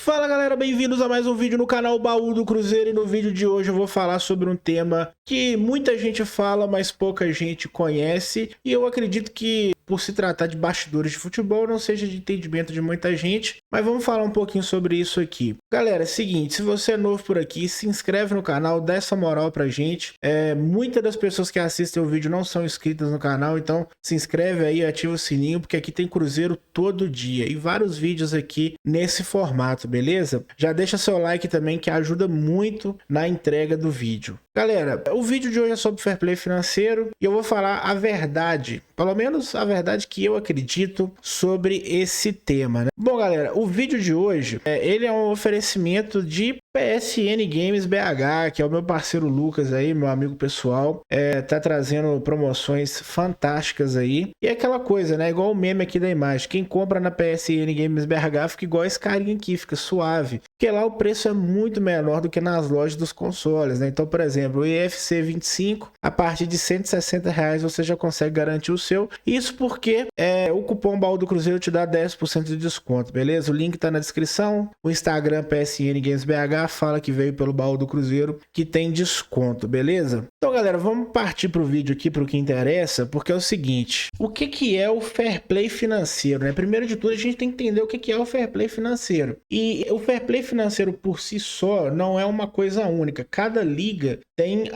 Fala galera, bem-vindos a mais um vídeo no canal Baú do Cruzeiro. E no vídeo de hoje eu vou falar sobre um tema que muita gente fala, mas pouca gente conhece. E eu acredito que, por se tratar de bastidores de futebol, não seja de entendimento de muita gente. Mas vamos falar um pouquinho sobre isso aqui. Galera, é o seguinte, se você é novo por aqui, se inscreve no canal, dá essa moral pra gente. Muitas das pessoas que assistem o vídeo não são inscritas no canal, então se inscreve aí, ativa o sininho, porque aqui tem Cruzeiro todo dia. E vários vídeos aqui nesse formato, beleza? Já deixa seu like também, que ajuda muito na entrega do vídeo. Galera, o vídeo de hoje é sobre fair play financeiro e eu vou falar a verdade, pelo menos a verdade que eu acredito sobre esse tema, né? Bom, galera, o vídeo de hoje, ele é um oferecimento de PSN Games BH, que é o meu parceiro Lucas aí, meu amigo pessoal, tá trazendo promoções fantásticas aí. E é aquela coisa, né? Igual o meme aqui da imagem, quem compra na PSN Games BH fica igual esse carinha aqui, fica suave. Porque lá o preço é muito menor do que nas lojas dos consoles, né? Então, por exemplo, o EFC 25, a partir de R$160 você já consegue garantir o seu. Isso porque o cupom Baú do Cruzeiro te dá 10% de desconto, beleza? O link tá na descrição. O Instagram PSN Games BH fala que veio pelo Baú do Cruzeiro, que tem desconto, beleza? Então, galera, vamos partir pro vídeo aqui, pro que interessa, porque é o seguinte, o que é o fair play financeiro, né? Primeiro de tudo, a gente tem que entender o que é o fair play financeiro. E o fair play financeiro por si só não é uma coisa única. Cada liga tem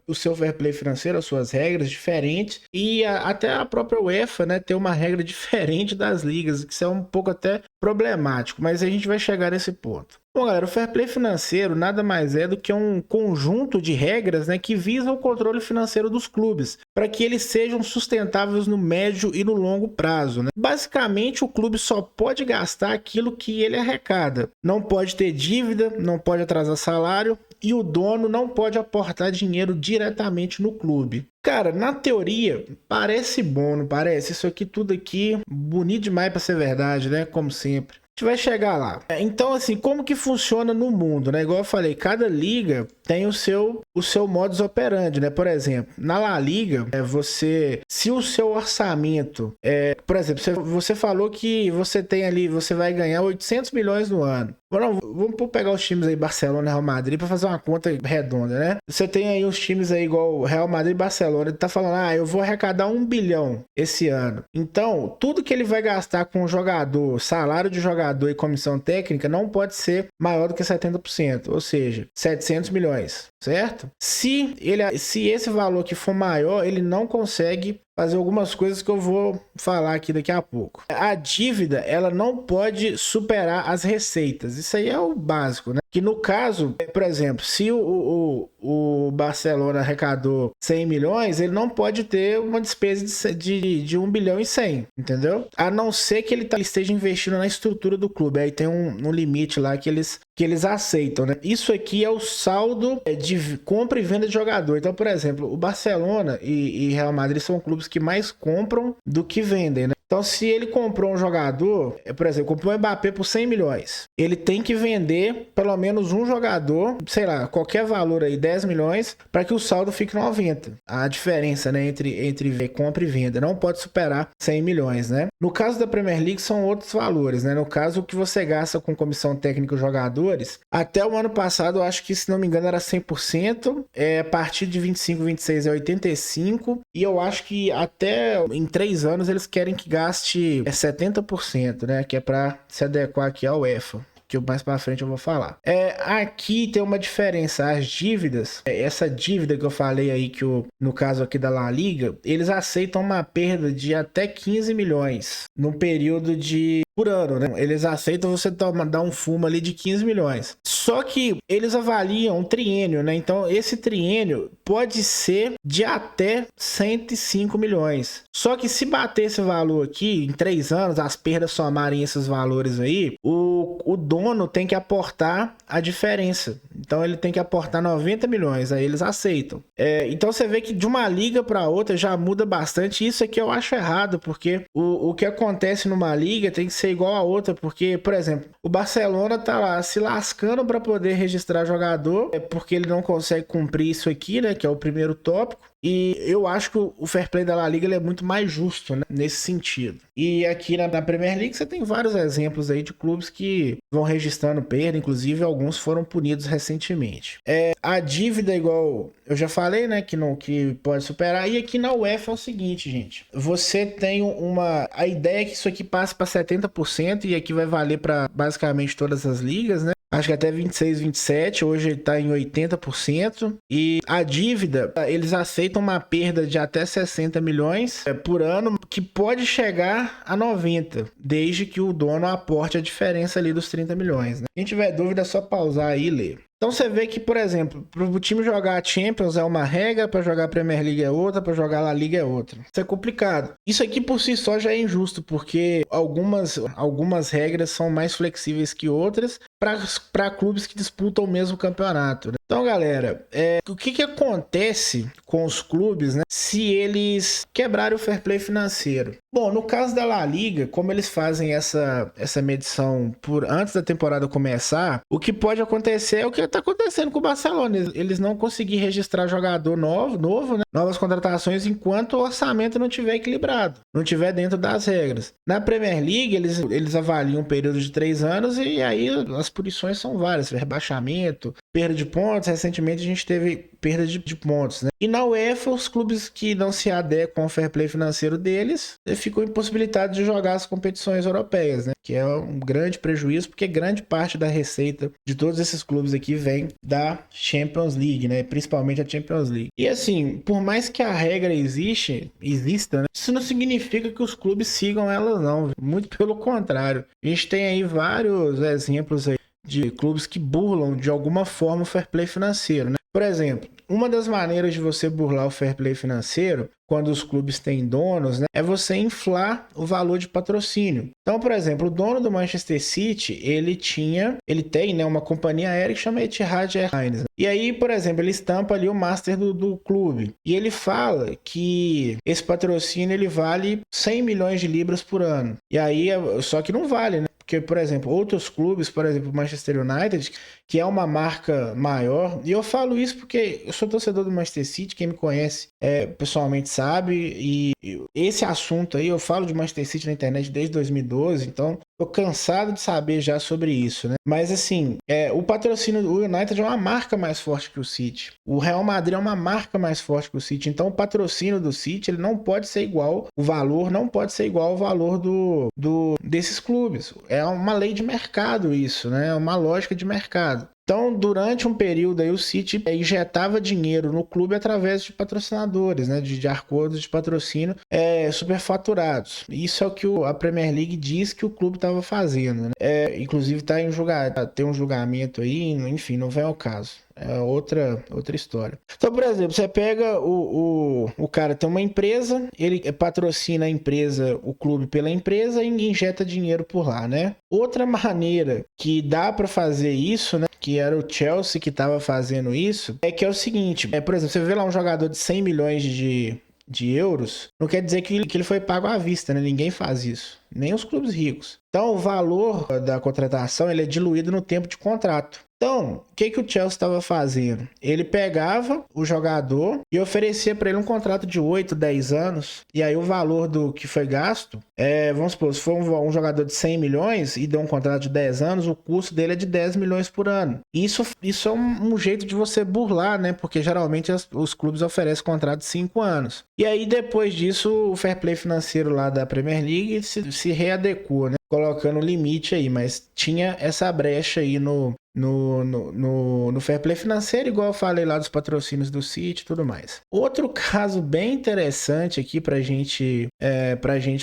o seu fair play financeiro, as suas regras diferentes, e até a própria UEFA, né, tem uma regra diferente das ligas, que isso é um pouco até problemático, mas a gente vai chegar nesse ponto. Bom, galera, o fair play financeiro nada mais é do que um conjunto de regras, né, que visam o controle financeiro dos clubes, para que eles sejam sustentáveis no médio e no longo prazo, né? Basicamente, o clube só pode gastar aquilo que ele arrecada. Não pode ter dívida, não pode atrasar salário e o dono não pode aportar dinheiro diretamente no clube. Cara, na teoria, parece bom, não parece? Isso aqui, tudo aqui, bonito demais para ser verdade, né? Como sempre. A gente vai chegar lá. Então, assim, como que funciona no mundo, né? Igual eu falei, cada liga tem o seu modus operandi, né? Por exemplo, na La Liga, se o seu orçamento, por exemplo, você falou que você tem ali, você vai ganhar 800 milhões no ano. Bom, vamos pegar os times aí, Barcelona e Real Madrid, para fazer uma conta redonda, né? Você tem aí os times aí igual Real Madrid e Barcelona, ele tá falando, eu vou arrecadar 1 bilhão esse ano. Então, tudo que ele vai gastar com o jogador, salário de jogador e comissão técnica, não pode ser maior do que 70%, ou seja, 700 milhões, certo? Se esse valor aqui for maior, ele não consegue fazer algumas coisas que eu vou falar aqui daqui a pouco. A dívida, ela não pode superar as receitas. Isso aí é o básico, né? Que no caso, por exemplo, se o Barcelona arrecadou 100 milhões, ele não pode ter uma despesa de 1 bilhão e 100, entendeu? A não ser que ele esteja investindo na estrutura do clube. Aí tem um limite lá que eles aceitam, né? Isso aqui é o saldo de compra e venda de jogador. Então, por exemplo, o Barcelona e Real Madrid são clubes que mais compram do que vendem, né? Então, se ele comprou um jogador, por exemplo, comprou o Mbappé por 100 milhões, ele tem que vender pelo menos um jogador, sei lá, qualquer valor aí, 10 milhões, para que o saldo fique 90. A diferença, né, entre compra e venda não pode superar 100 milhões, né? No caso da Premier League, são outros valores, né? No caso, o que você gasta com comissão técnica e jogadores, até o ano passado, eu acho que, se não me engano, era 100%, a partir de 25, 26 é 85%, e eu acho que até em 3 anos eles querem que gaste 70%, né? Que é para se adequar aqui ao UEFA, que mais para frente eu vou falar. Aqui tem uma diferença, as dívidas, essa dívida que eu falei aí, que no caso aqui da La Liga, eles aceitam uma perda de até 15 milhões no período por ano, né? Eles aceitam você dar um fumo ali de 15 milhões. Só que eles avaliam um triênio, né? Então esse triênio pode ser de até 105 milhões. Só que se bater esse valor aqui, em 3 anos, as perdas somarem esses valores aí, o dono tem que aportar a diferença. Então ele tem que aportar 90 milhões, aí eles aceitam. Então você vê que de uma liga para outra já muda bastante. Isso aqui eu acho errado, porque o que acontece numa liga tem que ser igual a outra, porque, por exemplo, o Barcelona tá lá se lascando para poder registrar jogador, porque ele não consegue cumprir isso aqui, né, que é o primeiro tópico. E eu acho que o fair play da La Liga ele é muito mais justo, né, nesse sentido. E aqui na Premier League você tem vários exemplos aí de clubes que vão registrando perda, inclusive alguns foram punidos recentemente. A dívida, igual eu já falei, né, que pode superar. E aqui na UEFA é o seguinte, gente. Você tem a ideia é que isso aqui passe para 70% e aqui vai valer para basicamente todas as ligas, né? Acho que até 26, 27, hoje ele está em 80%. E a dívida, eles aceitam uma perda de até 60 milhões por ano, que pode chegar a 90, desde que o dono aporte a diferença ali dos 30 milhões. Né? Quem tiver dúvida é só pausar aí e ler. Então você vê que, por exemplo, para o time jogar a Champions é uma regra, para jogar a Premier League é outra, para jogar a La Liga é outra. Isso é complicado. Isso aqui por si só já é injusto, porque algumas regras são mais flexíveis que outras para clubes que disputam o mesmo campeonato. Né? Então, galera, o que acontece com os clubes, né, se eles quebrarem o fair play financeiro? Bom, no caso da La Liga, como eles fazem essa medição antes da temporada começar, o que pode acontecer é o que está acontecendo com o Barcelona. Eles não conseguiram registrar jogador novo, né? Novas contratações, enquanto o orçamento não estiver equilibrado, não estiver dentro das regras. Na Premier League, eles avaliam um período de 3 anos e aí as punições são várias, rebaixamento, perda de pontos. Recentemente a gente teve perda de pontos, né? E na UEFA, os clubes que não se adequam ao fair play financeiro deles ficam impossibilitados de jogar as competições europeias, né? Que é um grande prejuízo, porque grande parte da receita de todos esses clubes aqui vem da Champions League, né? Principalmente a Champions League. E assim, por mais que a regra exista, né? Isso não significa que os clubes sigam elas, não. Muito pelo contrário. A gente tem aí vários exemplos aí de clubes que burlam de alguma forma o fair play financeiro, né? Por exemplo, uma das maneiras de você burlar o fair play financeiro, quando os clubes têm donos, né, é você inflar o valor de patrocínio. Então, por exemplo, o dono do Manchester City, ele tem, né, uma companhia aérea que chama Etihad Airlines. E aí, por exemplo, ele estampa ali o master do clube. E ele fala que esse patrocínio ele vale 100 milhões de libras por ano. E aí, só que não vale, né? Porque, por exemplo, outros clubes, por exemplo, o Manchester United, que é uma marca maior, e eu falo isso porque eu sou torcedor do Manchester City, quem me conhece pessoalmente sabe, e esse assunto aí, eu falo de Manchester City na internet desde 2012, então tô cansado de saber já sobre isso, né? Mas assim, o patrocínio do United é uma marca mais forte que o City. O Real Madrid é uma marca mais forte que o City, então o patrocínio do City, ele não pode ser igual, o valor não pode ser igual ao valor desses clubes. É uma lei de mercado isso, né? É uma lógica de mercado. Então, durante um período aí, o City injetava dinheiro no clube através de patrocinadores, né, de acordos de patrocínio superfaturados. Isso é o que a Premier League diz que o clube estava fazendo. Né? Inclusive, tem um julgamento aí, enfim, não vem ao caso. É outra história. Então, por exemplo, você pega o cara tem uma empresa, ele patrocina a empresa, o clube pela empresa e injeta dinheiro por lá, né? Outra maneira que dá para fazer isso, né? Que era o Chelsea que estava fazendo isso, que é o seguinte, por exemplo, você vê lá um jogador de 100 milhões de euros, não quer dizer que ele foi pago à vista, né? Ninguém faz isso, nem os clubes ricos. Então, o valor da contratação ele é diluído no tempo de contrato. Então, o que o Chelsea estava fazendo? Ele pegava o jogador e oferecia para ele um contrato de 8, 10 anos. E aí o valor do que foi gasto, vamos supor, se for um jogador de 100 milhões e deu um contrato de 10 anos, o custo dele é de 10 milhões por ano. Isso é um jeito de você burlar, né? Porque geralmente os clubes oferecem contrato de 5 anos. E aí depois disso, o fair play financeiro lá da Premier League se readequou, né? Colocando limite aí, mas tinha essa brecha aí no fair play financeiro, igual eu falei lá dos patrocínios do City e tudo mais. Outro caso bem interessante aqui pra gente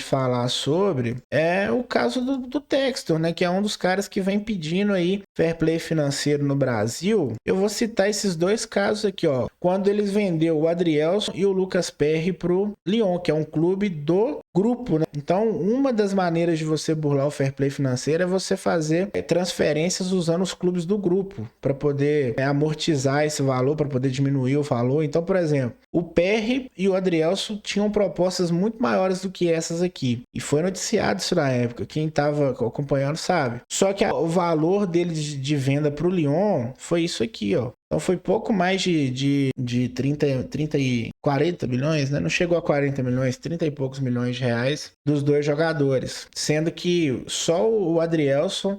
falar sobre é o caso do Textor, né? Que é um dos caras que vem pedindo aí fair play financeiro no Brasil. Eu vou citar esses dois casos aqui, ó. Quando eles vendeu o Adrielson e o Lucas Perry pro Lyon, que é um clube do grupo, né? Então, uma das maneiras de você burlar o fair play financeiro é você fazer transferências usando os clubes do grupo para poder amortizar esse valor, para poder diminuir o valor. Então, por exemplo, o Perry e o Adrielson tinham propostas muito maiores do que essas aqui. E foi noticiado isso na época. Quem estava acompanhando sabe. Só que o valor dele de venda para o Lyon foi isso aqui, ó. Então foi pouco mais de 30 e 40 milhões, né? Não chegou a 40 milhões, 30 e poucos milhões de reais dos dois jogadores. Sendo que só o Adrielson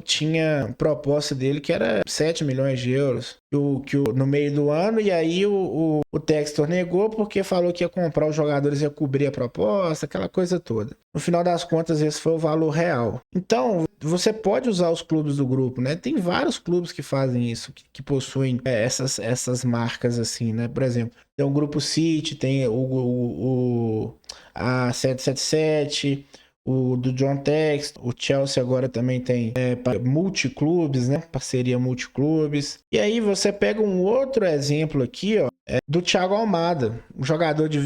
tinha proposta dele que era 7 milhões de euros no meio do ano, e aí o Textor negou porque falou que ia comprar os jogadores, ia cobrir a proposta, aquela coisa toda. No final das contas, esse foi o valor real. Então, você pode usar os clubes do grupo, né? Tem vários clubes que fazem isso, que possuem essas marcas assim, né? Por exemplo, tem o Grupo City, tem a 777, o do John Textor, o Chelsea agora também tem multiclubes, né? Parceria multiclubes. E aí você pega um outro exemplo aqui, ó, do Thiago Almada, um jogador de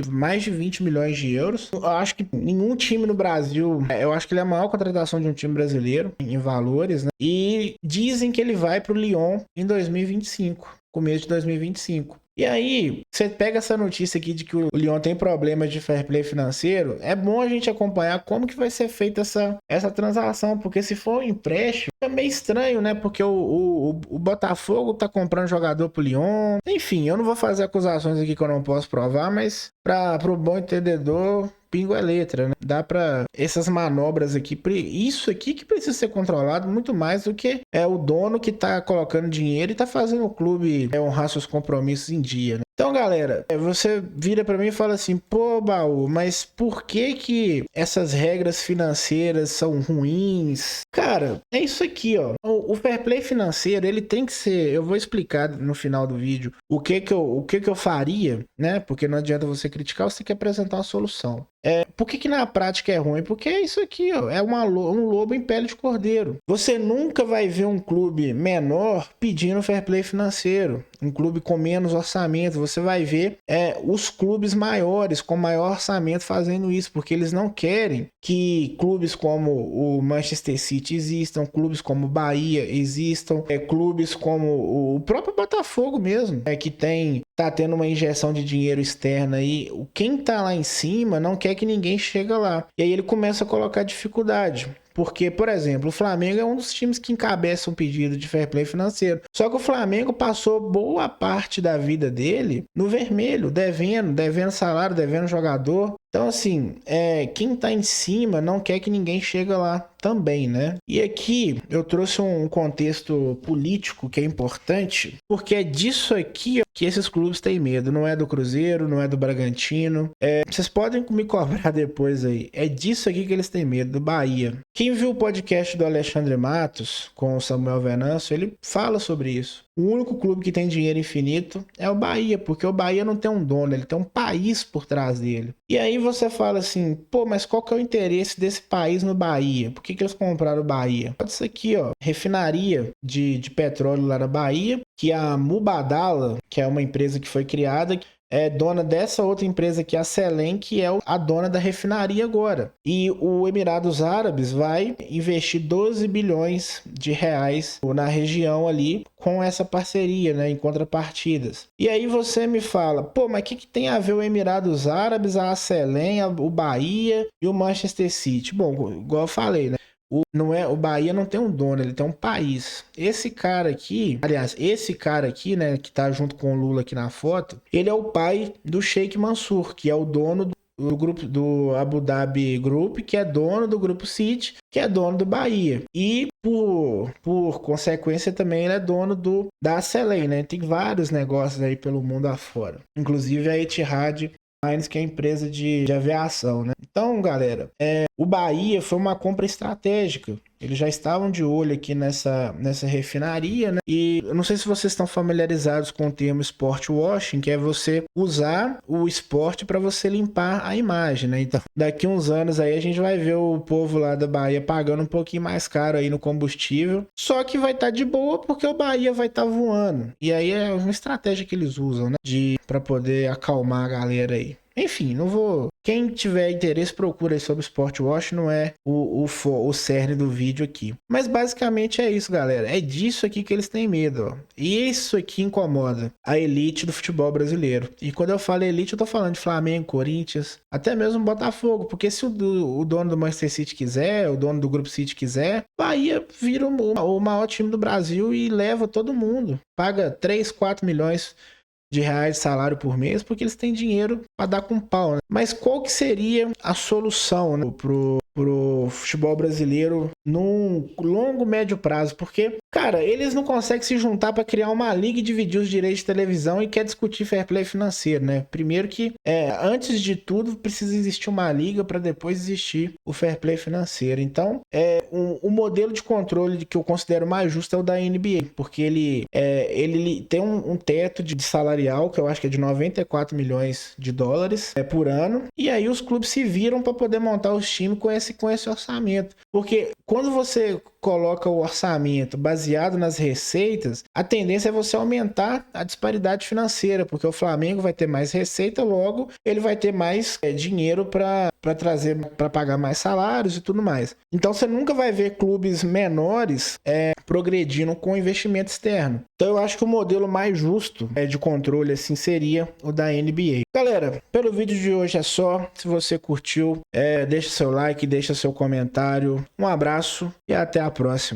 mais de 20 milhões de euros. Eu acho que nenhum time no Brasil, eu acho que ele é a maior contratação de um time brasileiro em valores, né? E dizem que ele vai para o Lyon em 2025, começo de 2025. E aí, você pega essa notícia aqui de que o Lyon tem problemas de fair play financeiro, é bom a gente acompanhar como que vai ser feita essa transação, porque se for um empréstimo, é meio estranho, né? Porque o Botafogo tá comprando jogador pro Lyon. Enfim, eu não vou fazer acusações aqui que eu não posso provar, mas pro bom entendedor, pingo é letra, né? Dá pra essas manobras aqui, isso aqui que precisa ser controlado muito mais do que o dono que tá colocando dinheiro e tá fazendo o clube honrar seus compromissos em dia, né? Então, galera, você vira pra mim e fala assim, pô, Baú, mas por que essas regras financeiras são ruins? Cara, é isso aqui, ó. O fair play financeiro, ele tem que ser, eu vou explicar no final do vídeo o que eu faria, né? Porque não adianta você criticar, você tem que apresentar uma solução. Por que na prática é ruim? Porque é isso aqui, ó, é um lobo em pele de cordeiro. Você nunca vai ver um clube menor pedindo fair play financeiro, um clube com menos orçamento. Você vai ver os clubes maiores, com maior orçamento, fazendo isso, porque eles não querem que clubes como o Manchester City existam, clubes como o Bahia existam, clubes como o próprio Botafogo mesmo, que tá tendo uma injeção de dinheiro externa aí. Quem tá lá em cima não quer que ninguém chegue lá. E aí ele começa a colocar dificuldade. Porque, por exemplo, o Flamengo é um dos times que encabeça um pedido de fair play financeiro. Só que o Flamengo passou boa parte da vida dele no vermelho, devendo salário, devendo jogador. Então, assim, quem tá em cima não quer que ninguém chegue lá também, né? E aqui eu trouxe um contexto político que é importante, porque é disso aqui que esses clubes têm medo. Não é do Cruzeiro, não é do Bragantino. Vocês podem me cobrar depois aí. É disso aqui que eles têm medo, do Bahia. Quem viu o podcast do Alexandre Matos com o Samuel Venâncio, ele fala sobre isso. O único clube que tem dinheiro infinito é o Bahia, porque o Bahia não tem um dono, ele tem um país por trás dele. E aí você fala assim, pô, mas qual que é o interesse desse país no Bahia? Por que eles compraram o Bahia? Pode ser aqui, ó, refinaria de petróleo lá na Bahia, que a Mubadala, que é uma empresa que foi criada, é dona dessa outra empresa que é a Selem, que é a dona da refinaria agora. E o Emirados Árabes vai investir 12 bilhões de reais na região ali com essa parceria, né, em contrapartidas. E aí você me fala, pô, mas o que tem a ver o Emirados Árabes, a Selem, o Bahia e o Manchester City? Bom, igual eu falei, né? O Bahia não tem um dono, ele tem um país. Esse cara aqui, né, que tá junto com o Lula aqui na foto, ele é o pai do Sheikh Mansour, que é o dono do grupo do Abu Dhabi Group, que é dono do Grupo City, que é dono do Bahia. E por consequência também ele é dono da Selem, né? Tem vários negócios aí pelo mundo afora. Inclusive a Etihad Airlines, que é a empresa de aviação, né? Então, galera, o Bahia foi uma compra estratégica. Eles já estavam de olho aqui nessa refinaria, né? E eu não sei se vocês estão familiarizados com o termo sport washing, que é você usar o esporte para você limpar a imagem, né? Então, daqui uns anos aí a gente vai ver o povo lá da Bahia pagando um pouquinho mais caro aí no combustível. Só que vai estar de boa porque o Bahia vai estar voando. E aí é uma estratégia que eles usam, né? Para poder acalmar a galera aí. Enfim, não vou... Quem tiver interesse, procura aí sobre Sport Wash, não é o cerne do vídeo aqui. Mas basicamente é isso, galera. É disso aqui que eles têm medo, ó. E isso aqui incomoda a elite do futebol brasileiro. E quando eu falo elite, eu tô falando de Flamengo, Corinthians, até mesmo Botafogo. Porque se o dono do Manchester City quiser, o dono do Grupo City quiser, Bahia vira o maior time do Brasil e leva todo mundo. Paga 3, 4 milhões de reais de salário por mês, porque eles têm dinheiro para dar com pau, né? Mas qual que seria a solução, né, pro futebol brasileiro num longo, médio prazo? Porque, cara, eles não conseguem se juntar para criar uma liga e dividir os direitos de televisão e quer discutir fair play financeiro, né? Primeiro que, antes de tudo, precisa existir uma liga para depois existir o fair play financeiro. Então, o modelo de controle que eu considero mais justo é o da NBA, porque ele tem um teto de salarial que eu acho que é de 94 milhões de dólares por ano, e aí os clubes se viram para poder montar os times com esse orçamento. Porque quando você coloca o orçamento baseado nas receitas, a tendência é você aumentar a disparidade financeira, porque o Flamengo vai ter mais receita, logo ele vai ter mais dinheiro para trazer, para pagar mais salários e tudo mais. Então você nunca vai ver clubes menores progredindo com investimento externo. Então eu acho que o modelo mais justo de controle assim seria o da NBA. Galera, pelo vídeo de hoje é só. Se você curtiu, deixa seu like, deixa seu comentário. Um abraço e até a próxima.